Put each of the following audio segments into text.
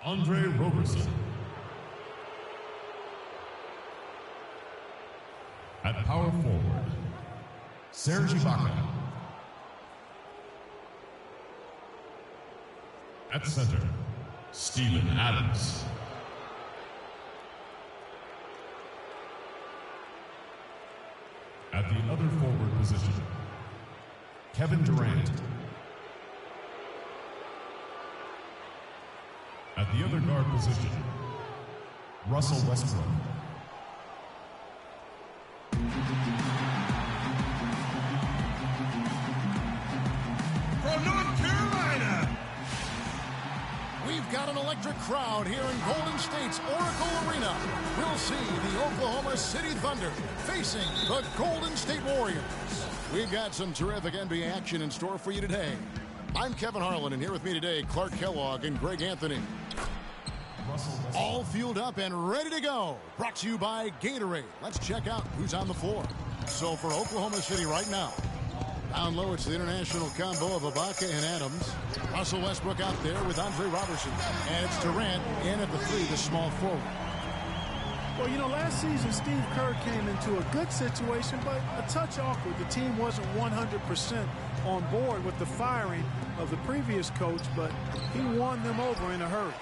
Andre Roberson. At power forward, Serge Ibaka. At center, Steven Adams. At the other forward position, Kevin Durant. At the other guard position, Russell Westbrook. From North Carolina, we've got an electric crowd here in Golden State's Oracle Arena. We'll see the Oklahoma City Thunder facing the Golden State Warriors. We've got some terrific NBA action in store for you today. I'm Kevin Harlan, and here with me today, Clark Kellogg and Greg Anthony. All fueled up and ready to go. Brought to you by Gatorade. Let's check out who's on the floor. So for Oklahoma City right now, down low, it's the international combo of Ibaka and Adams. Russell Westbrook out there with Andre Roberson. And it's Durant in at the three, the small forward. Well, you know, last season, Steve Kerr came into a good situation, but a touch awkward. The team wasn't 100% on board with the firing of the previous coach, but he won them over in a hurry.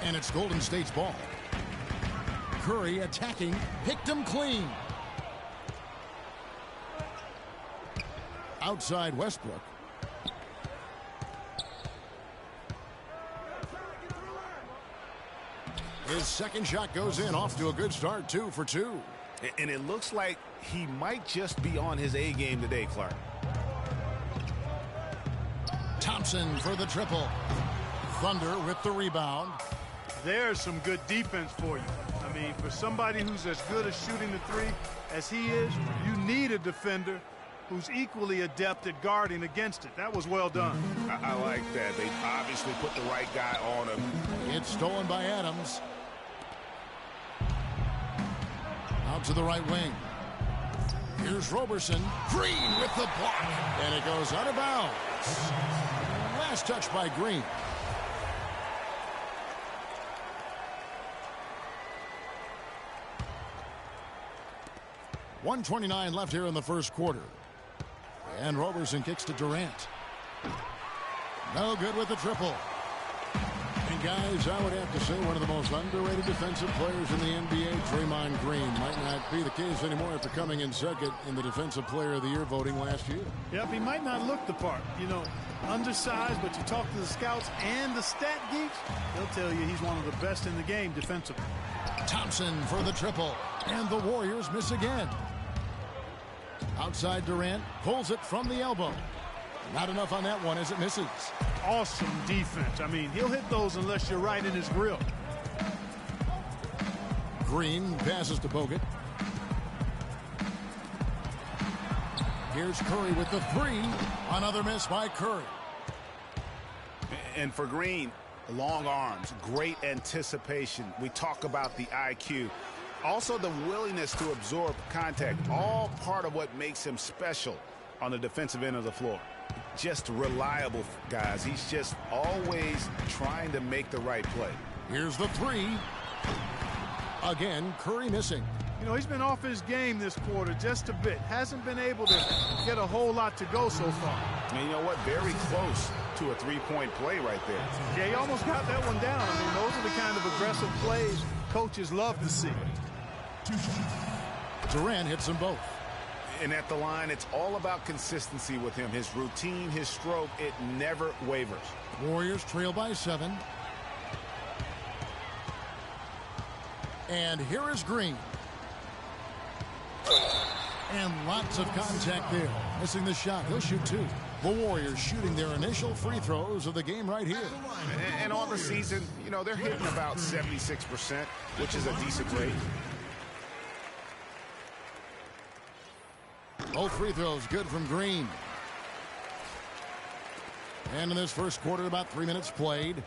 And it's Golden State's ball. Curry attacking, picked him clean. Outside Westbrook. His second shot goes in, off to a good start, 2 for 2. And it looks like he might just be on his A game today, Clark. Thompson for the triple. Thunder with the rebound. There's some good defense for you. I mean, for somebody who's as good at shooting the three as he is, you need a defender who's equally adept at guarding against it. That was well done. I like that. They obviously put the right guy on him. It's stolen by Adams. Out to the right wing. Here's Roberson. Green with the block. And it goes out of bounds. Last touch by Green. .129 left here in the first quarter. And Roberson kicks to Durant. No good with the triple. And guys, I would have to say one of the most underrated defensive players in the NBA, Draymond Green. Might not be the case anymore after coming in second in the Defensive Player of the Year voting last year. Yep, he might not look the part. You know, undersized, but you talk to the scouts and the stat geeks, they'll tell you he's one of the best in the game defensively. Thompson for the triple. And the Warriors miss again. Outside Durant, pulls it from the elbow. Not enough on that one as it misses. Awesome defense. I mean, he'll hit those unless you're right in his grill. Green passes to Bogut. Here's Curry with the three. Another miss by Curry. And for Green, long arms, great anticipation. We talk about the IQ. Also the willingness to absorb contact, all part of what makes him special on the defensive end of the floor. Just reliable, guys. He's just always trying to make the right play. Here's the three. Again, Curry missing. You know, he's been off his game this quarter just a bit. Hasn't been able to get a whole lot to go so far. And you know what? Very close to a three-point play right there. Yeah, he almost got that one down. I mean, those are the kind of aggressive plays coaches love to see. Durant hits them both. And at the line, it's all about consistency with him. His routine, his stroke, it never wavers. Warriors trail by 7. And here is Green. And lots of contact there. Missing the shot. He'll shoot 2. The Warriors shooting their initial free throws of the game right here. And on the season, you know, they're hitting about 76%, which is a decent rate. Both free throws good from Green. And in this first quarter, about 3 minutes played.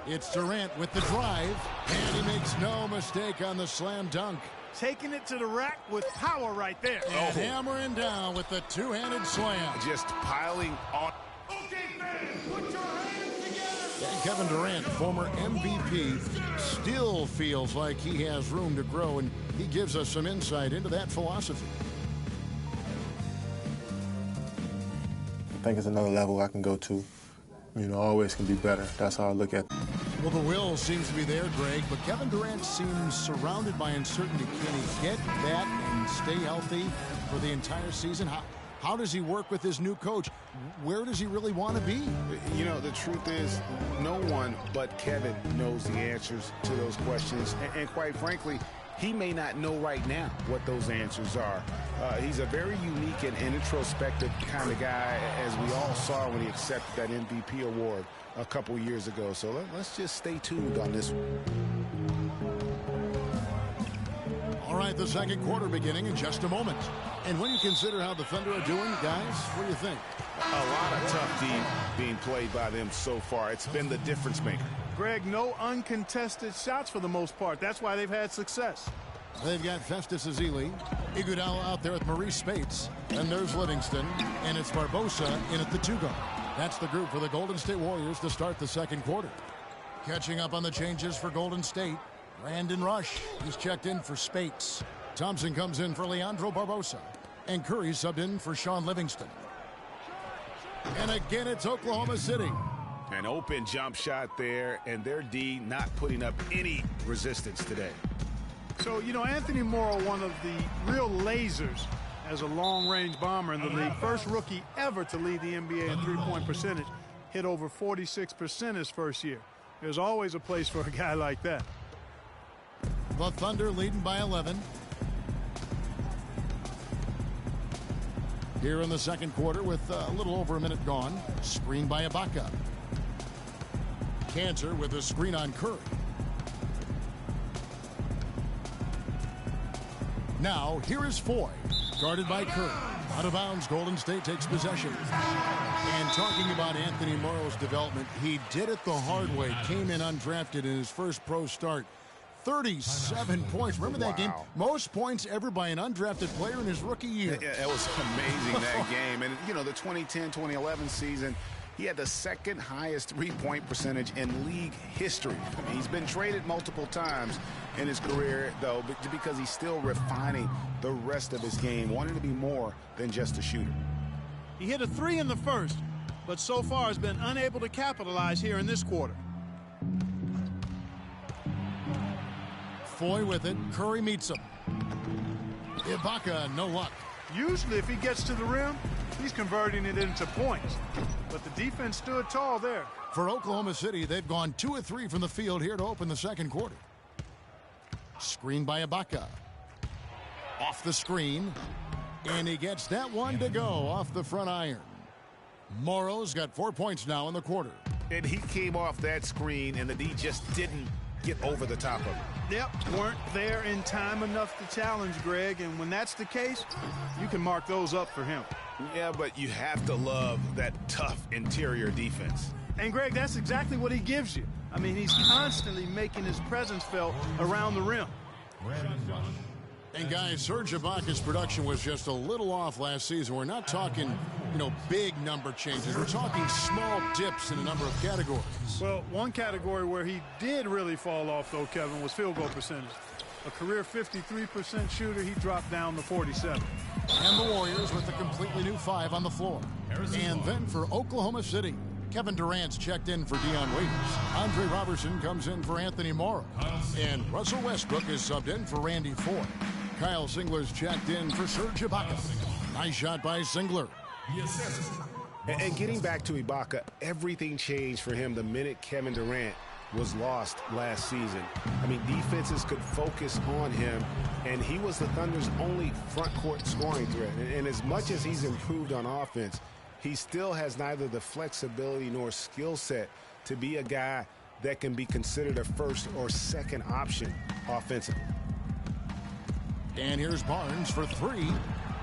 It's Durant with the drive. And he makes no mistake on the slam dunk. Taking it to the rack with power right there. And hammering down with the two-handed slam. Just piling on. Okay, fans, put your hands together And Kevin Durant, former MVP, still feels like he has room to grow, and he gives us some insight into that philosophy. I think it's another level I can go to. You know, always can be better. That's how I look at it. Well, the will seems to be there, Greg, but Kevin Durant seems surrounded by uncertainty. Can he get that and stay healthy for the entire season? How does he work with his new coach? Where does he really want to be? You know, the truth is, no one but Kevin knows the answers to those questions. And quite frankly, he may not know right now what those answers are. He's a very unique and introspective kind of guy, as we all saw when he accepted that MVP award a couple years ago. So let's just stay tuned on this one. All right, the second quarter beginning in just a moment. And when you consider how the Thunder are doing, guys, what do you think? A lot of tough D being played by them so far. It's been the difference maker. Greg, no uncontested shots for the most part. That's why they've had success. They've got Festus Ezeli, Iguodala out there with Maurice Spates, and there's Livingston, and it's Barbosa in at the two-guard. That's the group for the Golden State Warriors to start the second quarter. Catching up on the changes for Golden State, Brandon Rush. He's checked in for Spates. Thompson comes in for Leandro Barbosa, and Curry subbed in for Sean Livingston. And again, it's Oklahoma City. An open jump shot there, and their D not putting up any resistance today. So, you know, Anthony Morrow, one of the real lasers as a long-range bomber in the league. First rookie ever to lead the NBA in three-point percentage. Hit over 46% his first year. There's always a place for a guy like that. The Thunder leading by 11. Here in the second quarter with a little over a minute gone. Screen by Ibaka. Cantor with a screen on Curry. Now, here is Foy, guarded by Curry. Out of bounds, Golden State takes possession. And talking about Anthony Morrow's development, he did it the hard way. Came in undrafted in his first pro start. 37 points. Remember that game? Most points ever by an undrafted player in his rookie year. Yeah, it was amazing, that game. And, you know, the 2010-2011 season, he had the second highest three-point percentage in league history. I mean, he's been traded multiple times in his career, though, because he's still refining the rest of his game, wanting to be more than just a shooter. He hit a three in the first, but so far has been unable to capitalize here in this quarter. Foy with it. Curry meets him. Ibaka, no luck. Usually if he gets to the rim, he's converting it into points. But the defense stood tall there. For Oklahoma City, they've gone 2 of 3 from the field here to open the second quarter. Screen by Ibaka. Off the screen. And he gets that one to go off the front iron. Morrow's got 4 points now in the quarter. And he came off that screen, and the D just didn't get over the top of it. Yep, weren't there in time enough to challenge, Greg. And when that's the case, you can mark those up for him. Yeah, but you have to love that tough interior defense. And, Greg, that's exactly what he gives you. I mean, he's constantly making his presence felt around the rim. And, guys, Serge Ibaka's production was just a little off last season. We're not talking, you know, big number changes. We're talking small dips in a number of categories. Well, one category where he did really fall off, though, Kevin, was field goal percentage. A career 53% shooter, he dropped down to 47. And the Warriors with a completely new 5 on the floor. And then for Oklahoma City, Kevin Durant's checked in for Dion Waiters. Andre Robertson comes in for Anthony Morrow. And Russell Westbrook is subbed in for Randy Foy. Kyle Singler's checked in for Serge Ibaka. Nice shot by Singler. And getting back to Ibaka, everything changed for him the minute Kevin Durant was lost last season. I mean, defenses could focus on him, and he was the Thunder's only front court scoring threat. And as much as he's improved on offense, he still has neither the flexibility nor skill set to be a guy that can be considered a first or second option offensively. And here's Barnes for 3.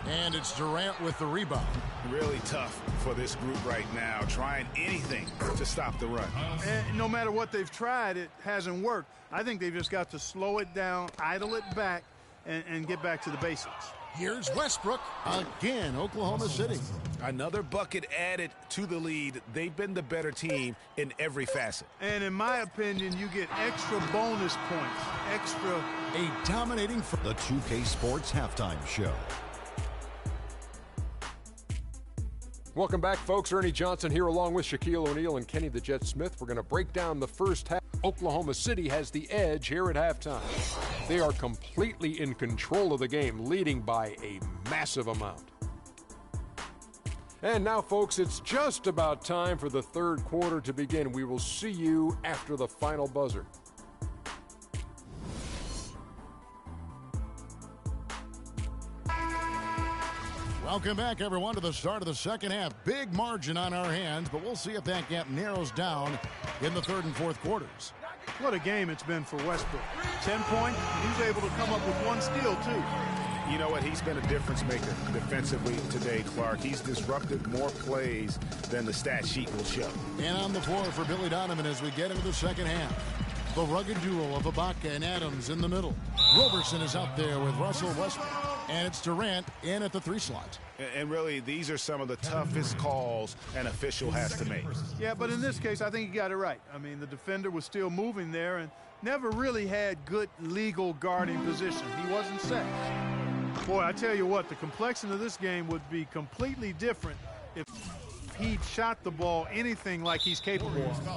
And it's Durant with the rebound. Really tough for this group right now, trying anything to stop the run. And no matter what they've tried, it hasn't worked. I think they've just got to slow it down, idle it back, and get back to the basics. Here's Westbrook. Again, Oklahoma City. Another bucket added to the lead. They've been the better team in every facet. And in my opinion, you get extra bonus points. Extra. A dominating. The 2K Sports Halftime Show. Welcome back, folks. Ernie Johnson here along with Shaquille O'Neal and Kenny the Jet Smith. We're going to break down the first half. Oklahoma City has the edge here at halftime. They are completely in control of the game, leading by a massive amount. And now, folks, it's just about time for the third quarter to begin. We will see you after the final buzzer. Welcome back, everyone, to the start of the second half. Big margin on our hands, but we'll see if that gap narrows down in the third and fourth quarters. What a game it's been for Westbrook. 10 points. He's able to come up with one steal, too. You know what? He's been a difference maker defensively today, Clark. He's disrupted more plays than the stat sheet will show. And on the floor for Billy Donovan as we get into the second half. The rugged duo of Ibaka and Adams in the middle. Roberson is out there with Russell Westbrook. And it's Durant in at the 3 slot. And really, these are some of the toughest calls an official has to make. Yeah, but in this case, I think he got it right. I mean, the defender was still moving there and never really had good legal guarding position. He wasn't set. Boy, I tell you what, the complexion of this game would be completely different if he'd shot the ball anything like he's capable of.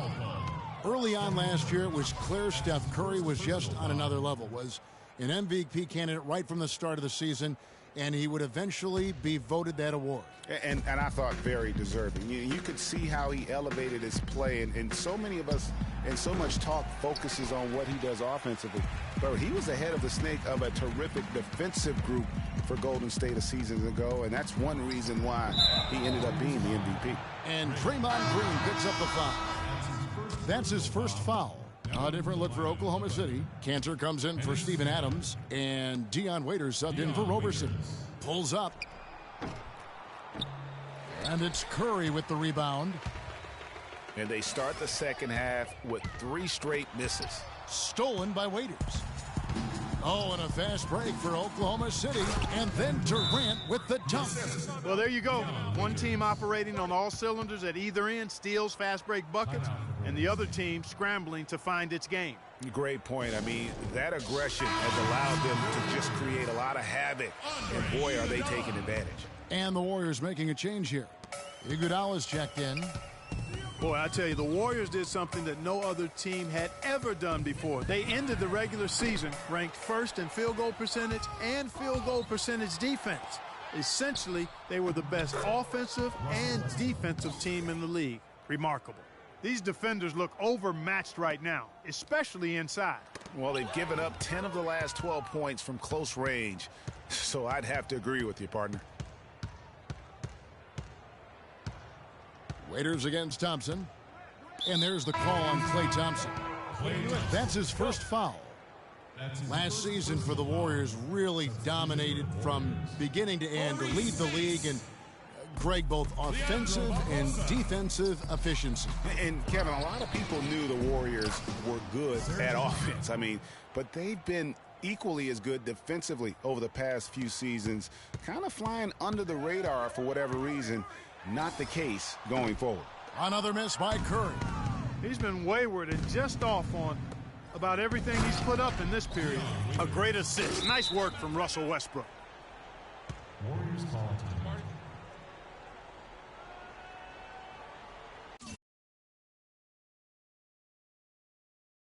Early on last year, it was clear Steph Curry was just on another level, was an MVP candidate right from the start of the season, and he would eventually be voted that award. And I thought very deserving. You could see how he elevated his play, and so many of us, and so much talk focuses on what he does offensively. But he was ahead of the snake of a terrific defensive group for Golden State a season ago, and that's one reason why he ended up being the MVP. And Draymond Green picks up the foul. That's his first foul. A different look for Oklahoma City. Cantor comes in for Steven Adams, and Dion Waiters subbed in for Roberson. Pulls up. And it's Curry with the rebound. And they start the second half with 3 straight misses. Stolen by Waiters. Oh, and a fast break for Oklahoma City. And then Durant with the dunk. Well, there you go. One team operating on all cylinders at either end, steals fast break buckets, and the other team scrambling to find its game. Great point. I mean, that aggression has allowed them to just create a lot of havoc. And boy, are they taking advantage. And the Warriors making a change here. Iguodala's checked in. Boy, I tell you, the Warriors did something that no other team had ever done before. They ended the regular season ranked first in field goal percentage and field goal percentage defense. Essentially, they were the best offensive and defensive team in the league. Remarkable. These defenders look overmatched right now, especially inside. Well, they've given up 10 of the last 12 points from close range, so I'd have to agree with you, partner. Waiters against Thompson. And there's the call on Klay Thompson. That's his first foul. Last season for the Warriors really dominated from beginning to end to lead the league and Greg, both offensive and defensive efficiency. And Kevin, a lot of people knew the Warriors were good at offense. I mean, but they've been equally as good defensively over the past few seasons, kind of flying under the radar for whatever reason. Not the case going forward. Another miss by Curry. He's been wayward and just off on about everything he's put up in this period. A great assist. Nice work from Russell Westbrook. Warriors call